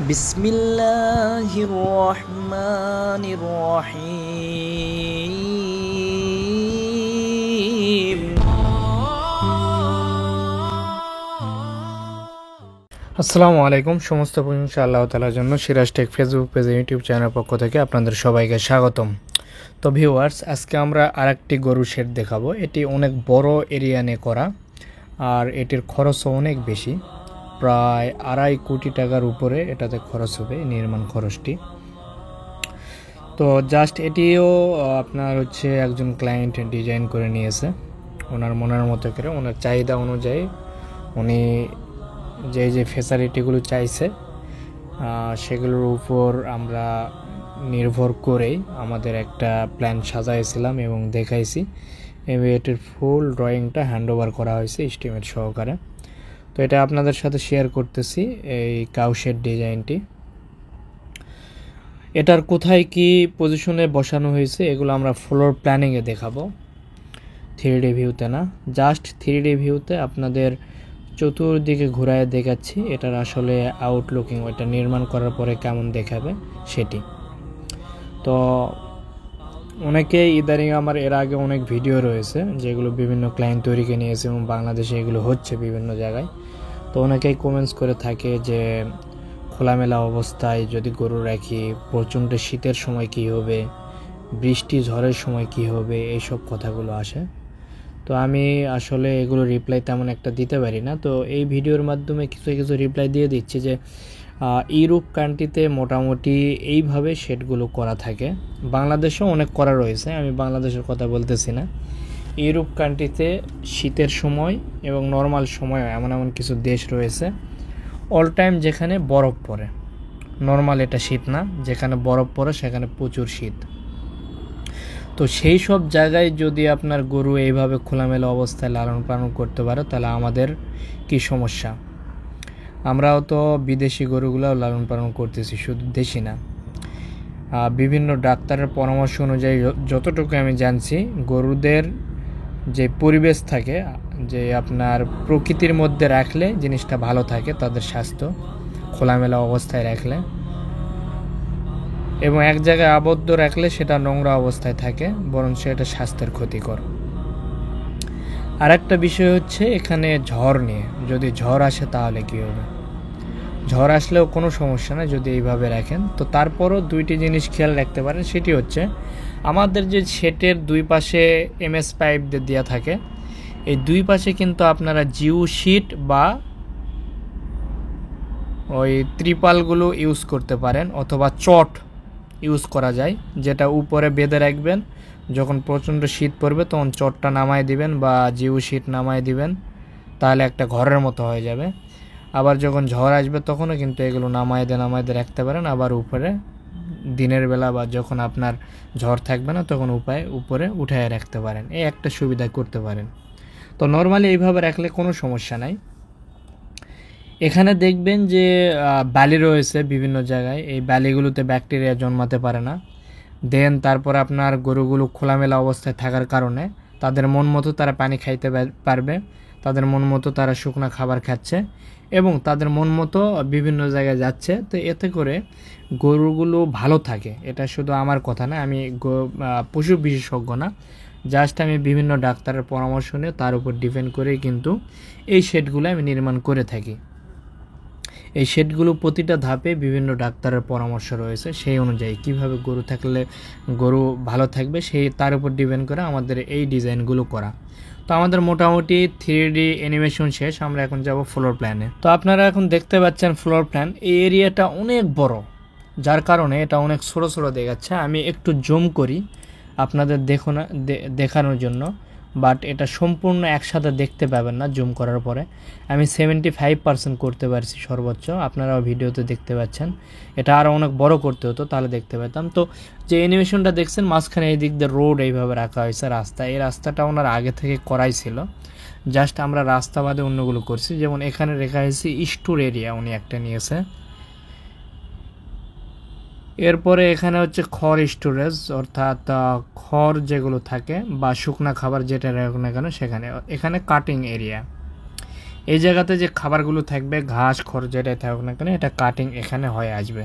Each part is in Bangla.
বিসমিল্লাহির রহমানির রহিম। আসসালামু আলাইকুম। সমস্ত প্রশংসা আল্লাহ তাআলার জন্য। Siraj take Facebook page YouTube channel পক্ষ থেকে আপনাদের সবাইকে স্বাগতম। তো ভিউয়ার্স, আজকে আমরা আরেকটি গরু শেড দেখাবো। এটি অনেক বড় এরিয়া নিয়ে করা, আর এটির খরচও অনেক বেশি, প্রায় 2.5 কোটি টাকার উপরে এটাতে খরচ হবে, নির্মাণ খরচটি। তো জাস্ট এটিও আপনার হচ্ছে একজন ক্লায়েন্ট ডিজাইন করে নিয়েছে ওনার মনের মতো করে, ওনার চাহিদা অনুযায়ী উনি যে ফ্যাসিলিটিগুলো চাইছে সেগুলোর উপর আমরা নির্ভর করেই আমাদের একটা প্ল্যান সাজাইছিলাম এবং দেখাইছি, এবং এটির ফুল ড্রয়িংটা হ্যান্ড ওভার করা হয়েছে এস্টিমেট সহকারে। তো এটা আপনাদের সাথে শেয়ার করতেছি, এই কাউশেড ডিজাইনটি। এটার কোথায় কি পজিশনে বসানো হয়েছে এগুলো আমরা ফ্লোর প্ল্যানিংয়ে দেখাবো, 3D ভিউতে না। জাস্ট 3D ভিউতে আপনাদের চতুর্দিকে ঘুরায় দেখাচ্ছি এটার আসলে আউটলুকিং, ওইটা নির্মাণ করার পরে কেমন দেখাবে সেটি। তো অনেকে ইদানিং আমার এর আগে অনেক ভিডিও রয়েছে যেগুলো বিভিন্ন ক্লায়েন্ট তৈরিকে নিয়েছে এবং বাংলাদেশে এগুলো হচ্ছে বিভিন্ন জায়গায়। তো অনেকেই কমেন্টস করে থাকে যে খোলামেলা অবস্থায় যদি গরু রাখি প্রচণ্ড শীতের সময় কি হবে, বৃষ্টি ঝড়ের সময় কি হবে, এইসব কথাগুলো আসে। তো আমি আসলে এগুলো রিপ্লাই তেমন একটা দিতে পারি না। তো এই ভিডিওর মাধ্যমে কিছু কিছু রিপ্লাই দিয়ে দিচ্ছি যে ইউরোপ কান্ট্রিতে মোটামুটি এইভাবে শেডগুলো করা থাকে। বাংলাদেশেও অনেক করা রয়েছে, আমি বাংলাদেশের কথা বলতেছি না। ইউরোপ কান্ট্রিতে শীতের সময় এবং নর্মাল সময় এমন এমন কিছু দেশ রয়েছে অল টাইম যেখানে বরফ পড়ে। নর্মাল এটা শীত না, যেখানে বরফ পড়ে সেখানে প্রচুর শীত। তো সেই সব জায়গায় যদি আপনার গরু এইভাবে খোলামেলা অবস্থায় লালন পালন করতে পারে তাহলে আমাদের কি সমস্যা? আমরাও তো বিদেশি গরুগুলোও লালন পালন করতেছি, শুধু দেশি না। বিভিন্ন ডাক্তারের পরামর্শ অনুযায়ী যতটুকু আমি জানছি, গরুদের যে পরিবেশ থাকে, যে আপনার প্রকৃতির মধ্যে রাখলে জিনিসটা ভালো থাকে, তাদের স্বাস্থ্য খোলামেলা অবস্থায় রাখলে, এবং এক জায়গায় আবদ্ধ রাখলে সেটা নোংরা অবস্থায় থাকে, বরং সেটা স্বাস্থ্যের ক্ষতিকর। আর একটা বিষয় হচ্ছে এখানে ঝড় নিয়ে, যদি ঝড় আসে তাহলে কী হবে? ঝড় আসলেও কোনো সমস্যা না যদি এইভাবে রাখেন। তো তারপরও দুইটি জিনিস খেয়াল রাখতে পারেন, সেটি হচ্ছে আমাদের যে শেটের দুই পাশে MS পাইপ দেওয়া থাকে, এই দুই পাশে কিন্তু আপনারা জিও শিট বা ওই ত্রিপালগুলো ইউজ করতে পারেন, অথবা চট ইউজ করা যায়, যেটা উপরে বেঁধে রাখবেন। যখন প্রচণ্ড শীত পড়বে তখন চটটা নামায় দিবেন বা জিও শিট নামায় দিবেন, তাহলে একটা ঘরের মতো হয়ে যাবে। আবার যখন ঝড় আসবে তখনও কিন্তু এগুলো নামায় দিয়ে রাখতে পারেন। আবার উপরে দিনের বেলা বা যখন আপনার ঝড় থাকবে না তখন উপরে উঠায় রাখতে পারেন, এই একটা সুবিধা করতে পারেন। তো নর্মালি এইভাবে রাখলে কোনো সমস্যা নাই। এখানে দেখবেন যে বালি রয়েছে বিভিন্ন জায়গায়, এই বালিগুলোতে ব্যাকটেরিয়া জন্মাতে পারে না। দেন তারপর আপনার গরুগুলো খোলামেলা অবস্থায় থাকার কারণে তাদের মন মতো তারা পানি খাইতে পারবে, তাদের মন মতো তারা শুকনো খাবার খাচ্ছে এবং তাদের মন মতো বিভিন্ন জায়গায় যাচ্ছে। তো এতে করে গরুগুলো ভালো থাকে। এটা শুধু আমার কথা না, আমি পশু বিশেষজ্ঞ না, জাস্ট আমি বিভিন্ন ডাক্তারের পরামর্শ নিয়ে তার উপর ডিপেন্ড করেই কিন্তু এই শেডগুলো আমি নির্মাণ করে থাকি। এই শেডগুলো প্রতিটা ধাপে বিভিন্ন ডাক্তারের পরামর্শ রয়েছে, সেই অনুযায়ী কিভাবে গরু থাকলে গরু ভালো থাকবে সেই তার উপর ডিপেন্ড করে আমাদের এই ডিজাইনগুলো করা। তো আমাদের মোটামুটি 3D অ্যানিমেশন শেষ, আমরা এখন যাব ফ্লোর প্ল্যানে। তো আপনারা এখন দেখতে পাচ্ছেন ফ্লোর প্ল্যান। এই এরিয়াটা অনেক বড়, যার কারণে এটা অনেক ছোটো ছোটো দেখাচ্ছে। আমি একটু জুম করি আপনাদের দেখানোর জন্য, বাট এটা সম্পূর্ণ একসাথে দেখতে পাবেন না জুম করার পরে। আমি 75% করতে পারছি সর্বোচ্চ, আপনারাও ভিডিওতে দেখতে পাচ্ছেন। এটা আরও অনেক বড় করতে হতো, তাহলে দেখতে পেতাম। তো যে অ্যানিমেশনটা দেখছেন মাঝখানে এই দিক দিয়ে রোড এইভাবে রাখা হয়েছে, রাস্তা, এই রাস্তাটা ওনার আগে থেকে করাই ছিল, জাস্ট আমরা রাস্তা বাদে অন্যগুলো করছি। যেমন এখানে রেখা হয়েছে স্টোর এরিয়া, উনি একটা নিয়েছে। এরপরে এখানে হচ্ছে খড় স্টোরেজ, অর্থাৎ খড় যেগুলো থাকে বা শুকনা খাবার যেটা রাখুন না কেন সেখানে। এখানে কাটিং এরিয়া, এই জায়গাতে যে খাবারগুলো থাকবে, ঘাস খড় যেটাই থাকুক না কেন, এটা কাটিং এখানে হয়ে আসবে।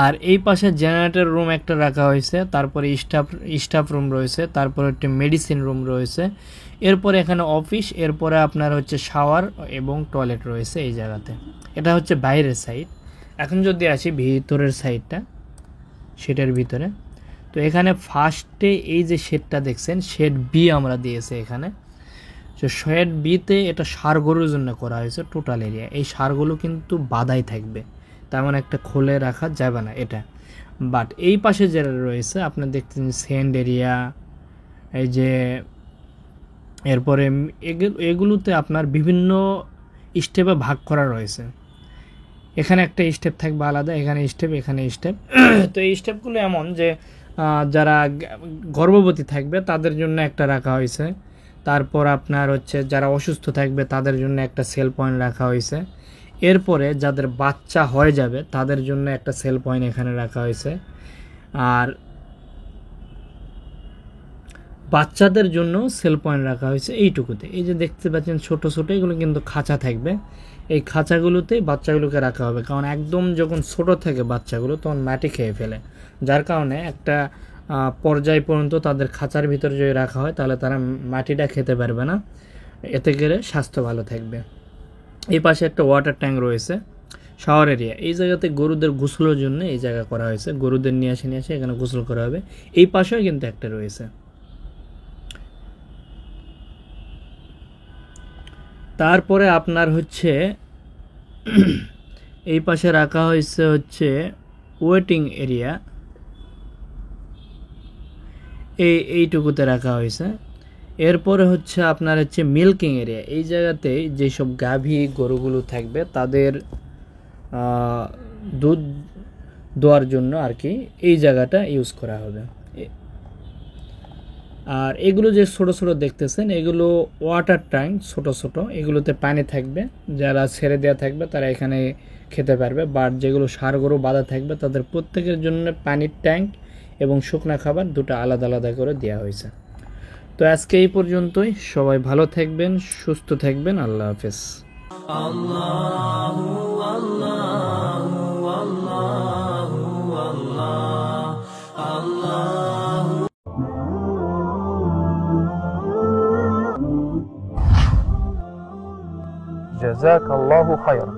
আর এই পাশে জেনারেটর রুম একটা রাখা হয়েছে, তারপরে স্টাফ রুম রয়েছে, তারপরে একটি মেডিসিন রুম রয়েছে, এরপরে এখানে অফিস, এরপরে আপনার হচ্ছে শাওয়ার এবং টয়লেট রয়েছে এই জায়গাতে। এটা হচ্ছে বাইরের সাইড। এখন যদি আসি ভিতরের সাইডটা, শেডের ভিতরে, তো এখানে ফার্স্টে এই যে শেডটা দেখছেন, শেড বি আমরা দিয়েছি এখানে। তো শেড বিতে এটা ষাঁড় গরুর জন্য করা হয়েছে টোটাল এরিয়া। এই ষাঁড়গুলো কিন্তু বাধাই থাকবে, তেমন একটা খুলে রাখা যাবে না এটা। বাট এই পাশে যেটা রয়েছে আপনি দেখতেছেন সেন্ড এরিয়া, এই যে এরপরে এগুলোতে আপনার বিভিন্ন স্টেপে ভাগ করা রয়েছে। এখানে একটা স্টেপ থাকবে আলাদা, এখানে স্টেপ, এখানে স্টেপ। তো এই স্টেপগুলো এমন যে যারা গর্ভবতী থাকবে তাদের জন্য একটা রাখা হয়েছে, তারপর আপনার হচ্ছে যারা অসুস্থ থাকবে তাদের জন্য একটা সেল পয়েন্ট রাখা হয়েছে, এরপরে যাদের বাচ্চা হয়ে যাবে তাদের জন্য একটা সেল পয়েন্ট এখানে রাখা হয়েছে, আর বাচ্চাদের জন্য সেল পয়েন্ট রাখা হয়েছে এইটুকুতে। এই যে দেখতে পাচ্ছেন ছোট ছোট, এগুলো কিন্তু খাঁচা থাকবে, এই খাঁচাগুলোতেই বাচ্চাগুলোকে রাখা হবে। কারণ একদম যখন ছোট থাকে বাচ্চাগুলো তখন মাটি খেয়ে ফেলে, যার কারণে একটা পর্যায় পর্যন্ত তাদের খাঁচার ভিতরে যদি রাখা হয় তাহলে তারা মাটিটা খেতে পারবে না, এতে করে স্বাস্থ্য ভালো থাকবে। এই পাশে একটা ওয়াটার ট্যাঙ্ক রয়েছে, শাওয়ার এরিয়া। এই জায়গাতে গরুদের গোসলের জন্য এই জায়গা করা হয়েছে, গরুদের নিয়ে আসে এখানে গোসল করা হবে। এই পাশেও কিন্তু একটা রয়েছে। তারপরে আপনার হচ্ছে এই পাশে রাখা হয়েছে হচ্ছে ওয়েটিং এরিয়া, এইটুকুতে রাখা হয়েছে। এরপরে হচ্ছে আপনার হচ্ছে মিল্কিং এরিয়া। এই জায়গাতে যেসব গাভী গরুগুলো থাকবে তাদের দুধ দোয়ার জন্য আর কি এই জায়গাটা ইউজ করা হবে। আর এগুলো যে ছোট ছোট দেখতেছেন এগুলো ওয়াটার ট্যাঙ্ক, ছোট ছোট, এগুলোতে পানি থাকবে, যারা ছেড়ে দেওয়া থাকবে তারা এখানে খেতে পারবে। বাট যেগুলো ষাঁড় গরু বাঁধা থাকবে তাদের প্রত্যেকের জন্য পানির ট্যাঙ্ক এবং শুকনা খাবার দুটো আলাদা আলাদা করে দেওয়া হয়েছে। তো আজকে এই পর্যন্তই, সবাই ভালো থাকবেন, সুস্থ থাকবেন, আল্লাহ হাফেজ। আল্লাহু আল্লাহু আল্লাহু আল্লাহ আল্লাহ। جزاك الله خيرا.